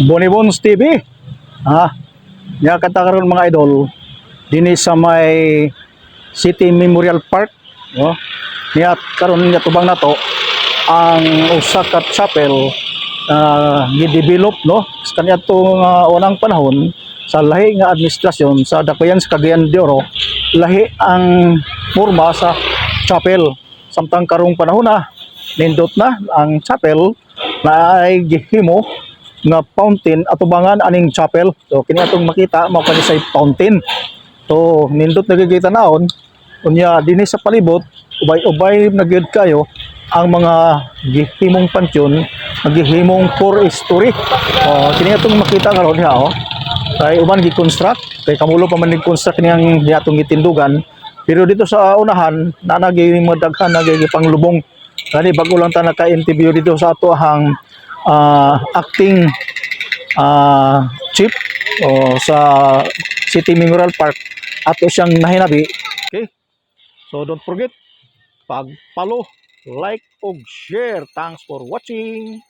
Bonibons TV. Nya kata karon mga idol dinhi sa may City Memorial Park, no? Nya karon nya tubang nato ang usa ka chapel gi-develop, no? Sa kaniadtong unang panahon sa lahi nga administrasyon sa Dakbayan sa Cagayan de Oro, lahi ang porma sa chapel. Samtang karong panahon na nindot na ang chapel na ay gihimo nga fountain atubangan aning chapel. So kini atong makita mao kani say fountain. So nindot nagigita naon unya dinhi sa palibot ubay-ubay na gyud kayo ang mga gihimong pansyon, gihimong core story. Kini atong makita karon diha kay uban gi-construct kay kamulo pa man ni-construct niyang atong gitindugan. Pero dito sa unahan na nagimodaghan nagipanglubong. Kani bago lang ta naka-interview dito sa ato hang acting chief sa City Memorial Park ato siyang nahinabi. Okay, so don't forget pag-follow, like ug share. Thanks for watching.